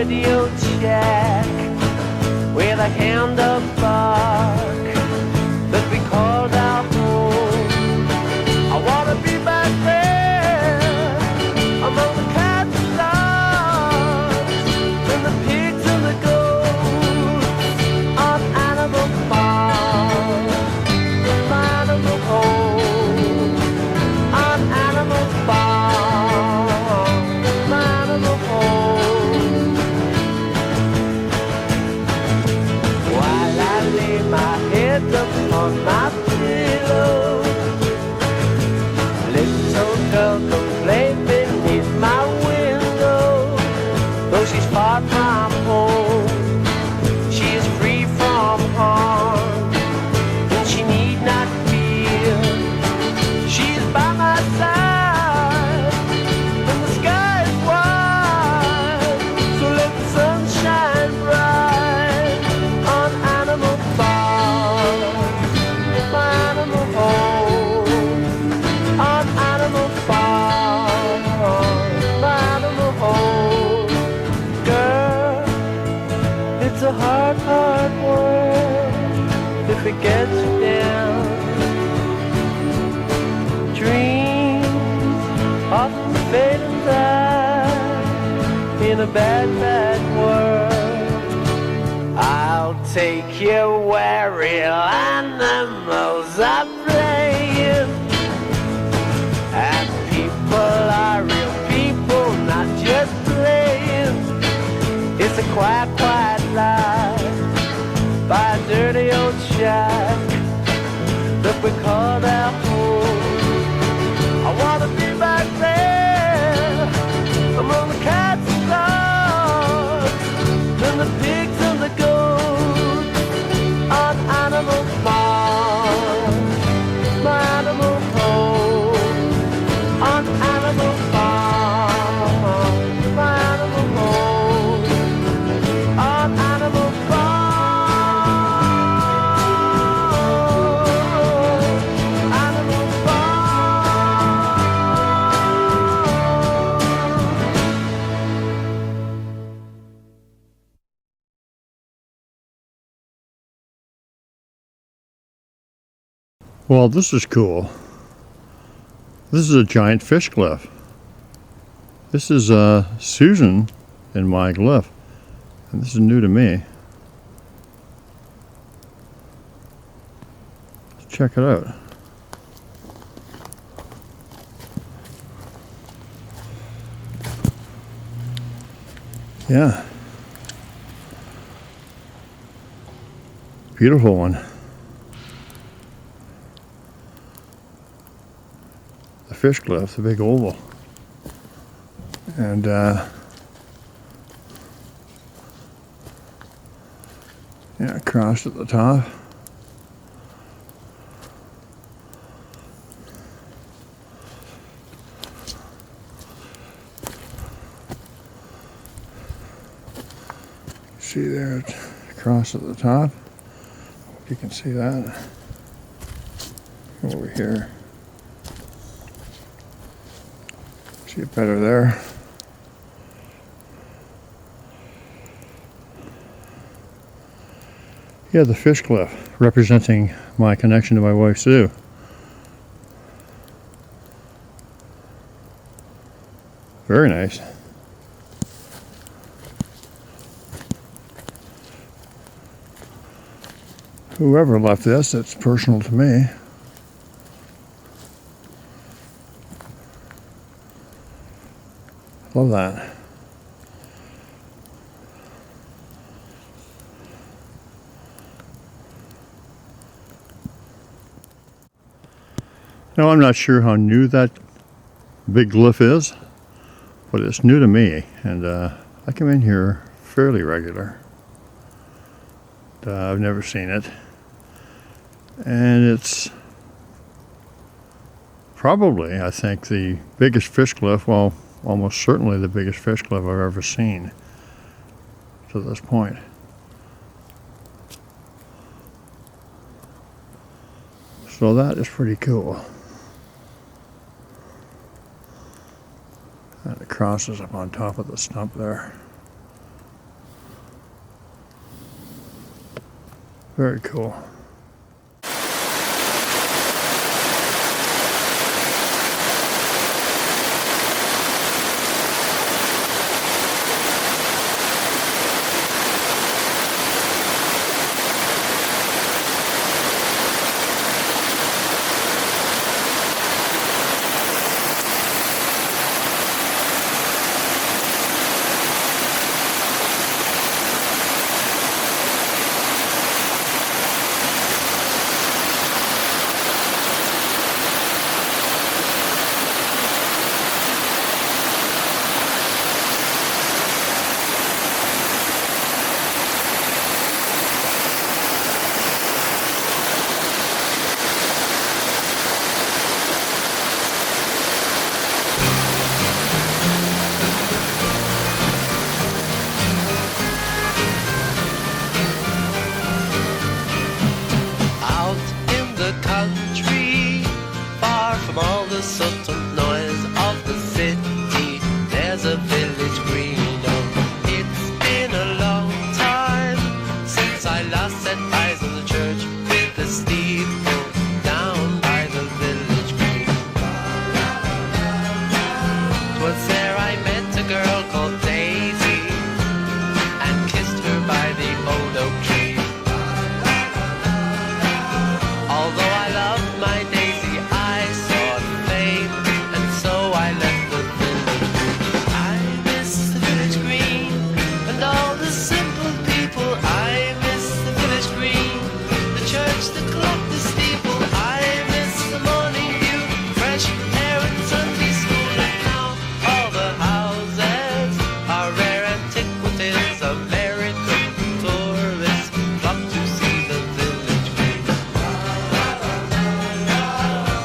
dirty old shack with a hand of bark that we called our home. I wanna be back there among the cats and dogs and the pigs and the goats on Animal Farm, my animal home, on Animal Farm, my animal home. While I lay my head upon my pillow, little girl can play beneath my window. Though she's far from home, she is free from harm, and she need not fear. She's by my side, and the sky is wide. So let the sun shine bright on Animal Farm, my animal home, on Animal Farm, my animal home. Girl, it's a hard, hard world if it gets you down. Dreams often fade and die in a bad, bad world. I'll take you where real animals are playing, and people are real people, not just playing. It's a quiet, quiet life by a dirty old shack that we call our home. I wanna be back there among the cats and dogs and the pigs and the goats on Animal Farm, my animal home, on Animal Farm, my animal home, on Animal Farm, Animal Well, this is cool. This is a giant fish glyph. This is Susan in my glyph, and this is new to me. Let's check it out. Yeah. Beautiful one. The fish glyph, the big oval. And yeah, crossed at the top. See there, it's crossed at the top. Hope you can see that. Over here. See it better there. Yeah, the fish glyph representing my connection to my wife Sue. Very nice. Whoever left this, it's personal to me. Love that. Now, I'm not sure how new that big glyph is, but it's new to me, and I come in here fairly regular. I've never seen it, and it's probably, I think, the biggest fish glyph, well, almost certainly the biggest fish glyph I've ever seen to this point. So that is pretty cool. And it crosses up on top of the stump there. Very cool. Out in the country, far from all the sudden noise of the city, there's a village green. Oh, it's been a long time since I last set eyes on the church with the steeple down by the village green. 'Twas there I met a girl called Daisy and kissed her by the old oak tree. Although I loved my Daisy, I sought fame, and so I left the village green. I miss the village green, and all the simple people. I miss the village green, the church, the clock, the steeple. I miss the morning dew, fresh air and Sunday school. And now all the houses are rare antiquities. American tourists flock to see the village green.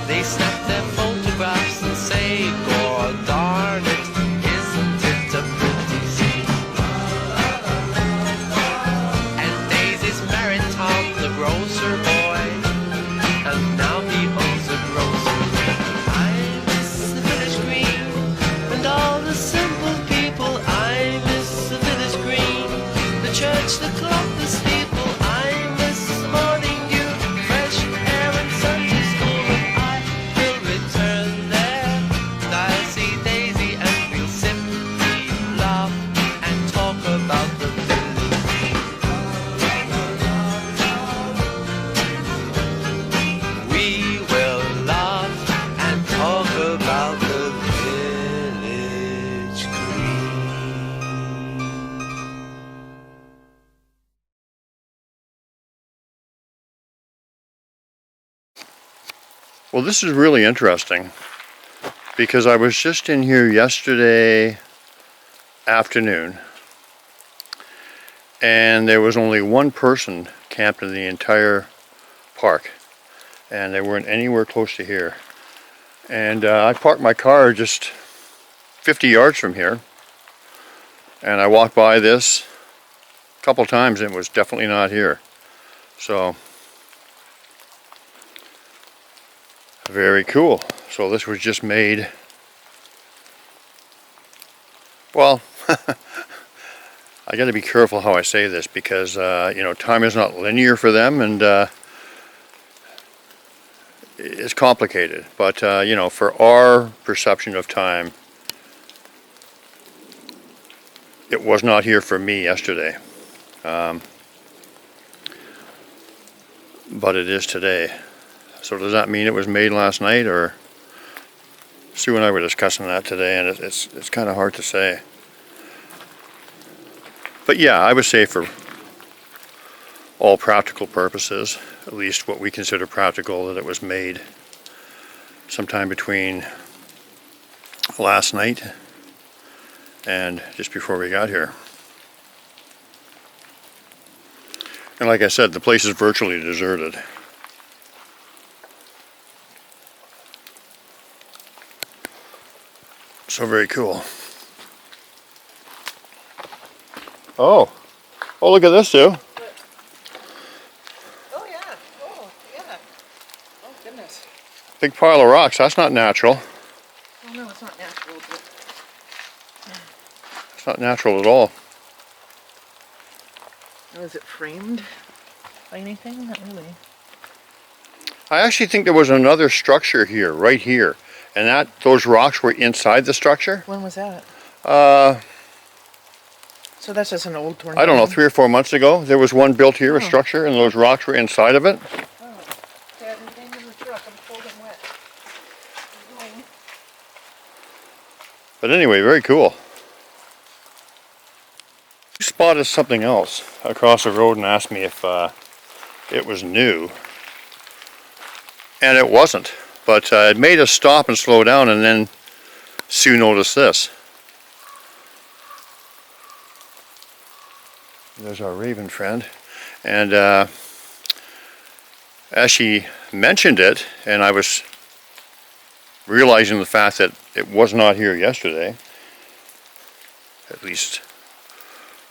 They snap their photographs and say, "God darn it, isn't it a pretty scene?" And Daisy's married Tom, the grocer boy, and now he owns a grocery. I miss the village green and all the simple people. I miss the village green, the church, the clock, the steeple. I miss the morning dew, fresh air and Sunday school. And I will return there, and I'll see Daisy and we'll sip tea, laugh and talk about the village green. We will laugh and talk about the village green. Well, this is really interesting because I was just in here yesterday afternoon and there was only one person camped in the entire park and they weren't anywhere close to here. And I parked my car just 50 yards from here and I walked by this a couple times and it was definitely not here. So very cool. So this was just made, well, I got to be careful how I say this because you know, time is not linear for them and it's complicated, but you know, for our perception of time, it was not here for me yesterday, but it is today. So does that mean it was made last night, or Sue and I were discussing that today, and it's kind of hard to say. But yeah, I would say for all practical purposes, at least what we consider practical, that it was made sometime between last night and just before we got here. And like I said, the place is virtually deserted. So very cool. Oh, look at this, Sue. Oh yeah, oh yeah. Oh goodness. Big pile of rocks. That's not natural. Oh no, it's not natural, but It's not natural at all. oh, is it framed? Anything? Not really. I actually think there was another structure here, right here, and those rocks were inside the structure. When was that? Uh, So that's just an old tornado. I don't know, 3 or 4 months ago. There was one built here, a Oh. structure, and those rocks were inside of it. Oh, got anything in the truck? I'm cold and wet. I'm going. But anyway, very cool. You spotted something else across the road and asked me if it was new. And it wasn't. But it made us stop and slow down, and then Sue noticed this. There's our raven friend. And as she mentioned it, and I was realizing the fact that it was not here yesterday, at least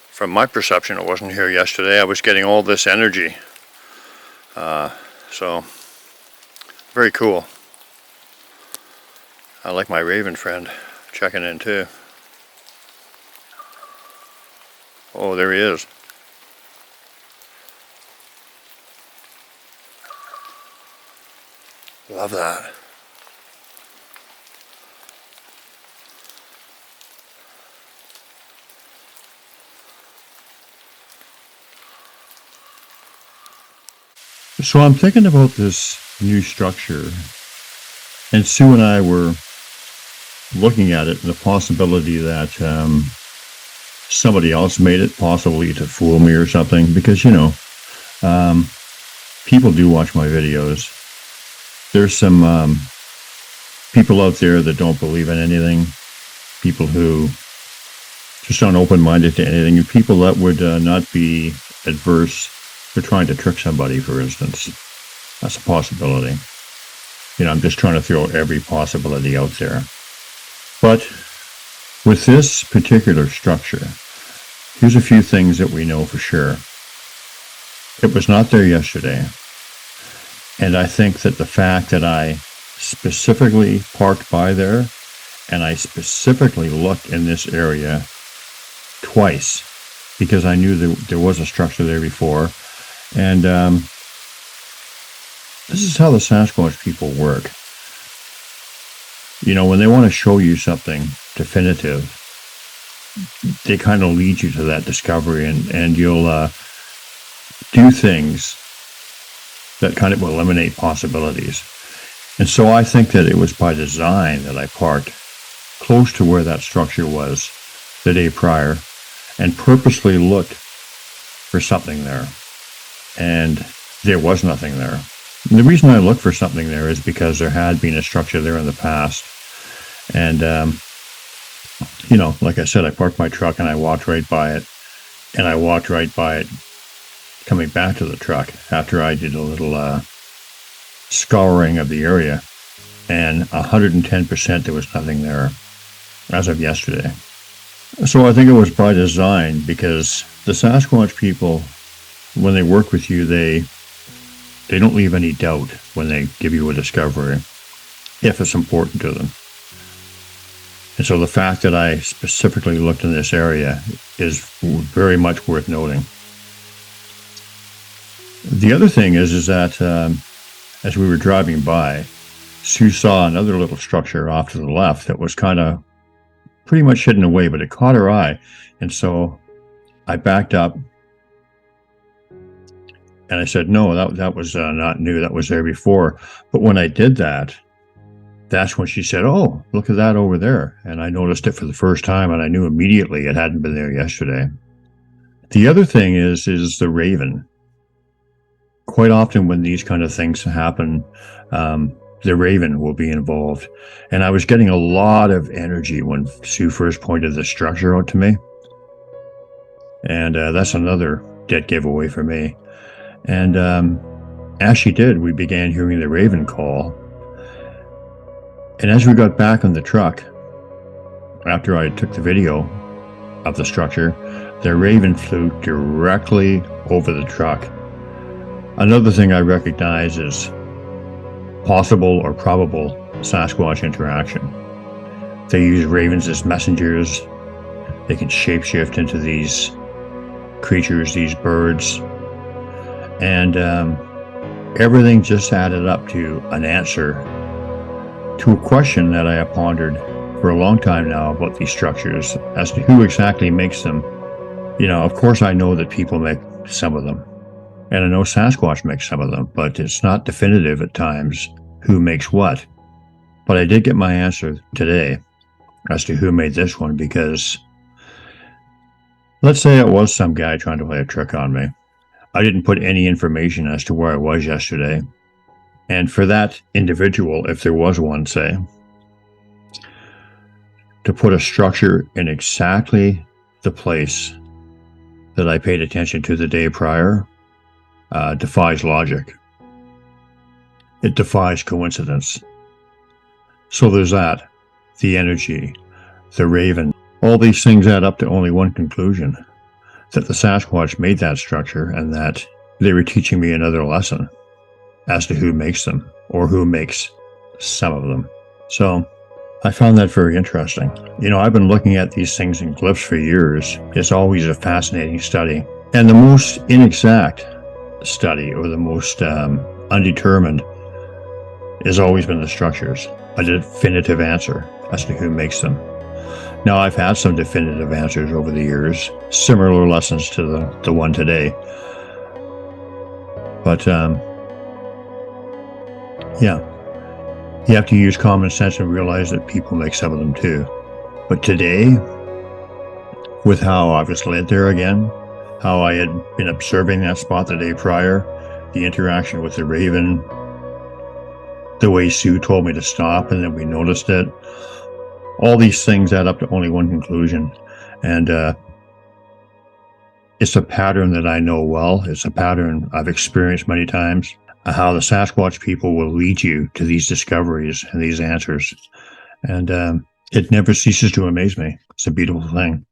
from my perception it wasn't here yesterday, I was getting all this energy. So, very cool. I like my raven friend checking in too. Oh, there he is. Love that. So I'm thinking about this new structure, and Sue and I were looking at it and the possibility that somebody else made it, possibly to fool me or something, because, you know, people do watch my videos. There's some people out there that don't believe in anything, people who just aren't open-minded to anything, and people that would not be adverse to trying to trick somebody, for instance. That's a possibility. You know, I'm just trying to throw every possibility out there. But with this particular structure, here's a few things that we know for sure. It was not there yesterday. And I think that the fact that I specifically parked by there, and I specifically looked in this area twice, because I knew there was a structure there before. And this is how the Sasquatch people work. You know, when they want to show you something definitive, they kind of lead you to that discovery, and you'll do things that kind of eliminate possibilities. And so I think that it was by design that I parked close to where that structure was the day prior and purposely looked for something there. And there was nothing there. And the reason I looked for something there is because there had been a structure there in the past. And, you know, like I said, I parked my truck and I walked right by it. And I walked right by it coming back to the truck after I did a little scouring of the area. And 110% there was nothing there as of yesterday. So I think it was by design, because the Sasquatch people, when they work with you, they don't leave any doubt when they give you a discovery, if it's important to them. And so the fact that I specifically looked in this area is very much worth noting. The other thing is that as we were driving by, Sue saw another little structure off to the left that was kind of pretty much hidden away, but it caught her eye. And so I backed up and I said, no, that was not new. That was there before. But when I did that, that's when she said, oh, look at that over there. And I noticed it for the first time, and I knew immediately it hadn't been there yesterday. The other thing is the raven. Quite often when these kind of things happen, the raven will be involved. And I was getting a lot of energy when Sue first pointed the structure out to me. And that's another dead giveaway for me. And as she did, we began hearing the raven call. And as we got back on the truck, after I took the video of the structure, the raven flew directly over the truck. Another thing I recognize is possible or probable Sasquatch interaction. They use ravens as messengers. They can shapeshift into these creatures, these birds. And everything just added up to an answer to a question that I have pondered for a long time now about these structures as to who exactly makes them. Of course, I know that people make some of them, and I know Sasquatch makes some of them, but it's not definitive at times who makes what. But I did get my answer today as to who made this one, because let's say it was some guy trying to play a trick on me. I didn't put any information as to where I was yesterday. And for that individual, if there was one, say, to put a structure in exactly the place that I paid attention to the day prior, defies logic. It defies coincidence. So there's that, the energy, the raven. All these things add up to only one conclusion, that the Sasquatch made that structure and that they were teaching me another lesson as to who makes them, or who makes some of them. So I found that very interesting. I've been looking at these things in glyphs for years. It's always a fascinating study. And the most inexact study, or the most undetermined, has always been the structures. A definitive answer as to who makes them. Now, I've had some definitive answers over the years, similar lessons to the one today. But, yeah, you have to use common sense and realize that people make some of them too. But today, with how I was led there again, how I had been observing that spot the day prior, the interaction with the raven, the way Sue told me to stop and then we noticed it, all these things add up to only one conclusion. And it's a pattern that I know well. It's a pattern I've experienced many times, how the Sasquatch people will lead you to these discoveries and these answers. And it never ceases to amaze me. It's a beautiful thing.